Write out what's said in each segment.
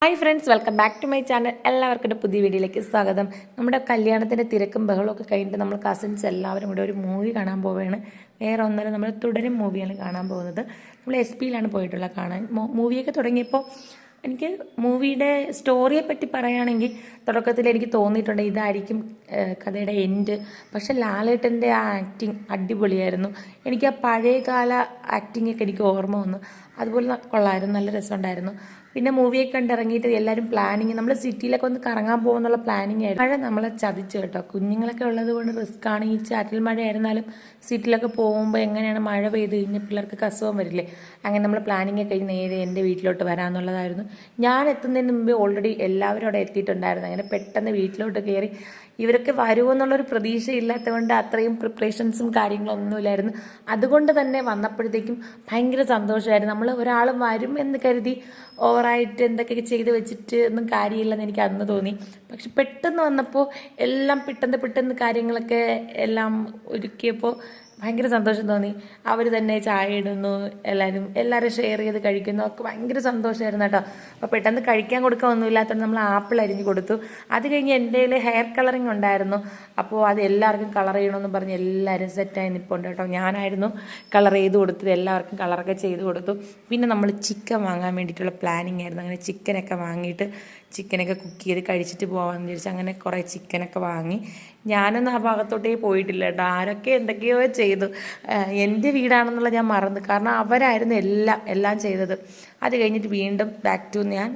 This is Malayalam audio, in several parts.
Hi friends, welcome back to my channel. എല്ലാവർക്കും പുതിയ വീഡിയോയിലേക്ക് സ്വാഗതം. നമ്മുടെ കല്യാണത്തിൻ്റെ തിരക്കും ബഹളമൊക്കെ കഴിഞ്ഞിട്ട് നമ്മൾ കസിൻസ് എല്ലാവരും കൂടെ ഒരു മൂവി കാണാൻ പോവുകയാണ്. വേറെ ഒന്നല്ല, നമ്മൾ തുടരും മൂവിയാണ് കാണാൻ പോകുന്നത്. നമ്മൾ SP-യിലാണ് പോയിട്ടുള്ളത് കാണാൻ. മൂവിയൊക്കെ തുടങ്ങിയപ്പോൾ എനിക്ക് മൂവിയുടെ സ്റ്റോറിയെ പറ്റി പറയുകയാണെങ്കിൽ തുടക്കത്തിൽ എനിക്ക് തോന്നിയിട്ടുണ്ട് ഇതായിരിക്കും കഥയുടെ എൻഡ്. പക്ഷെ ലാലേട്ടൻ്റെ ആ ആക്ടിങ് അടിപൊളിയായിരുന്നു. എനിക്ക് ആ പഴയകാല ആക്ടിങ്ങൊക്കെ എനിക്ക് ഓർമ്മ വന്നു. അതുപോലെ കൊള്ളായിരുന്നു, നല്ല രസമുണ്ടായിരുന്നു. പിന്നെ മൂവിയൊക്കെ കണ്ടിറങ്ങിയിട്ട് എല്ലാവരും പ്ലാനിങ്, നമ്മൾ സിറ്റിയിലൊക്കെ ഒന്ന് കറങ്ങാൻ പോകുന്നുള്ള പ്ലാനിങ് ആയിരുന്നു. മഴ നമ്മളെ ചതിച്ചു കേട്ടോ. കുഞ്ഞുങ്ങളൊക്കെ ഉള്ളത് കൊണ്ട് റിസ്ക് ആണ്. ഈ ചാറ്റൽ മഴയായിരുന്നാലും സിറ്റിയിലൊക്കെ പോകുമ്പോൾ എങ്ങനെയാണ് മഴ പെയ്ത് കഴിഞ്ഞാൽ പിള്ളേർക്ക് അസുഖം വരില്ലേ. അങ്ങനെ നമ്മൾ പ്ലാനിങ് ഒക്കെ കഴിഞ്ഞ് നേരെ എൻ്റെ വീട്ടിലോട്ട് വരാമെന്നുള്ളതായിരുന്നു. ഞാൻ എത്തുന്നതിന് മുമ്പേ ഓൾറെഡി എല്ലാവരും അവിടെ എത്തിയിട്ടുണ്ടായിരുന്നു. അങ്ങനെ പെട്ടെന്ന് വീട്ടിലോട്ട് കയറി. ഇവരൊക്കെ വരുമെന്നുള്ളൊരു പ്രതീക്ഷയില്ലാത്തതുകൊണ്ട് അത്രയും പ്രിപ്പറേഷൻസും കാര്യങ്ങളൊന്നുമില്ലായിരുന്നു. അതുകൊണ്ട് തന്നെ വന്നപ്പോഴത്തേക്കും ഭയങ്കര സന്തോഷമായിരുന്നു. നമ്മൾ ഒരാൾ വരും എന്ന് കരുതി ഓവറായിട്ട് എന്തൊക്കെ ചെയ്ത് വെച്ചിട്ട് ഒന്നും കാര്യമില്ലെന്ന് എനിക്ക് അന്ന് തോന്നി. പക്ഷെ പെട്ടെന്ന് വന്നപ്പോൾ എല്ലാം പെട്ടെന്ന് കാര്യങ്ങളൊക്കെ എല്ലാം ഒരുക്കിയപ്പോൾ ഭയങ്കര സന്തോഷം തോന്നി. അവർ തന്നെ ചായ ഇടുന്നു, എല്ലാവരും ഷെയർ ചെയ്ത് കഴിക്കുന്നു, ഒക്കെ ഭയങ്കര സന്തോഷമായിരുന്നു കേട്ടോ. അപ്പോൾ പെട്ടെന്ന് കഴിക്കാൻ കൊടുക്കാൻ ഒന്നുമില്ലാത്തതുകൊണ്ട് നമ്മൾ ആപ്പിൾ അരിഞ്ഞ് കൊടുത്തു. അത് കഴിഞ്ഞ് എൻ്റെ കയ്യിൽ ഹെയർ കളറിങ് ഉണ്ടായിരുന്നു. അപ്പോൾ അത് എല്ലാവർക്കും കളർ ചെയ്യണമെന്ന് പറഞ്ഞ് എല്ലാവരും സെറ്റായി നിൽപ്പുണ്ട് കേട്ടോ. ഞാനായിരുന്നു കളർ ചെയ്ത് കൊടുത്തത്, എല്ലാവർക്കും കളറൊക്കെ ചെയ്ത് കൊടുത്തു. പിന്നെ നമ്മൾ ചിക്കൻ വാങ്ങാൻ വേണ്ടിയിട്ടുള്ള പ്ലാനിങ് ആയിരുന്നു. അങ്ങനെ ചിക്കനൊക്കെ വാങ്ങിയിട്ട് ചിക്കനൊക്കെ കുക്ക് ചെയ്ത് കഴിച്ചിട്ട് പോകാമെന്ന് വിചാരിച്ചു. അങ്ങനെ കുറേ ചിക്കനൊക്കെ വാങ്ങി. ഞാനൊന്നും ആ ഭാഗത്തോട്ടേ പോയിട്ടില്ല കേട്ടോ. ആരൊക്കെ എന്തൊക്കെയോ ചെയ്തു. എൻ്റെ വീടാണെന്നുള്ള ഞാൻ മറന്നു. കാരണം അവരായിരുന്നു എല്ലാം ചെയ്തത്. അത് കഴിഞ്ഞിട്ട് വീണ്ടും ബാക്ക് ടു ഞാൻ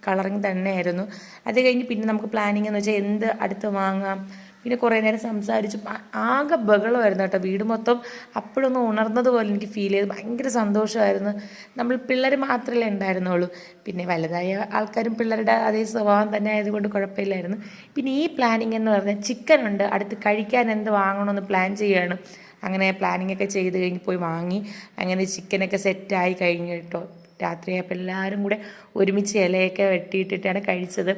കളറിങ് തന്നെയായിരുന്നു. അത് കഴിഞ്ഞ് പിന്നെ നമുക്ക് പ്ലാനിങ് എന്ന് വെച്ചാൽ എന്ത് അടുത്ത് വാങ്ങാം. പിന്നെ കുറേ നേരം സംസാരിച്ചു. ആകെ ബഹളമായിരുന്നു കേട്ടോ. വീട് മൊത്തം അപ്പോഴൊന്നും ഉണർന്നതുപോലെ എനിക്ക് ഫീൽ ചെയ്തു. ഭയങ്കര സന്തോഷമായിരുന്നു. നമ്മൾ പിള്ളേർ മാത്രമല്ലേ ഉണ്ടായിരുന്നുള്ളൂ. പിന്നെ വലുതായ ആൾക്കാരും പിള്ളേരുടെ അതേ സ്വഭാവം തന്നെ ആയതുകൊണ്ട് കുഴപ്പമില്ലായിരുന്നു. പിന്നെ ഈ പ്ലാനിങ് എന്ന് പറഞ്ഞാൽ ചിക്കനുണ്ട്, അടുത്ത് കഴിക്കാൻ എന്ത് വാങ്ങണമെന്ന് പ്ലാൻ ചെയ്യുകയാണ്. അങ്ങനെ പ്ലാനിങ് ഒക്കെ ചെയ്ത് കഴിഞ്ഞ് പോയി വാങ്ങി. അങ്ങനെ ചിക്കനൊക്കെ സെറ്റായി കഴിഞ്ഞു കേട്ടോ. രാത്രിയായപ്പോൾ എല്ലാവരും കൂടെ ഒരുമിച്ച് ഇലയൊക്കെ വെട്ടിയിട്ടിട്ടാണ് കഴിച്ചത്.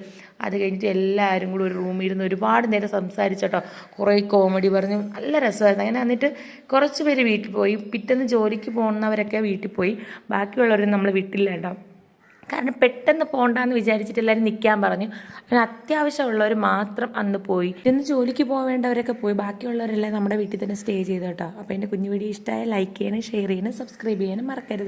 അത് കഴിഞ്ഞിട്ട് എല്ലാവരും കൂടെ ഒരു റൂമിൽ ഇരുന്ന് ഒരുപാട് നേരം സംസാരിച്ചോട്ടോ. കുറേ കോമഡി പറഞ്ഞു, നല്ല രസമായിരുന്നു. അങ്ങനെ എന്നിട്ട് കുറച്ച് പേര് വീട്ടിൽ പോയി. പിറ്റേന്ന് ജോലിക്ക് പോകുന്നവരൊക്കെ വീട്ടിൽ പോയി. ബാക്കിയുള്ളവരും നമ്മൾ വിട്ടില്ല കേട്ടോ. കാരണം പെട്ടെന്ന് പോകണ്ടെന്ന് വിചാരിച്ചിട്ട് എല്ലാവരും നിൽക്കാൻ പറഞ്ഞു. അങ്ങനെ അത്യാവശ്യമുള്ളവർ മാത്രം അന്ന് പോയി. ഇന്ന് ജോലിക്ക് പോവേണ്ടവരൊക്കെ പോയി. ബാക്കിയുള്ളവരെല്ലാം നമ്മുടെ വീട്ടിൽ തന്നെ സ്റ്റേ ചെയ്തു കേട്ടോ. അപ്പോൾ എൻ്റെ കുഞ്ഞു വീഡിയോ ഇഷ്ടമായ ലൈക്ക് ചെയ്യണം, ഷെയർ ചെയ്യണം, സബ്സ്ക്രൈബ് ചെയ്യാനും മറക്കരുത്.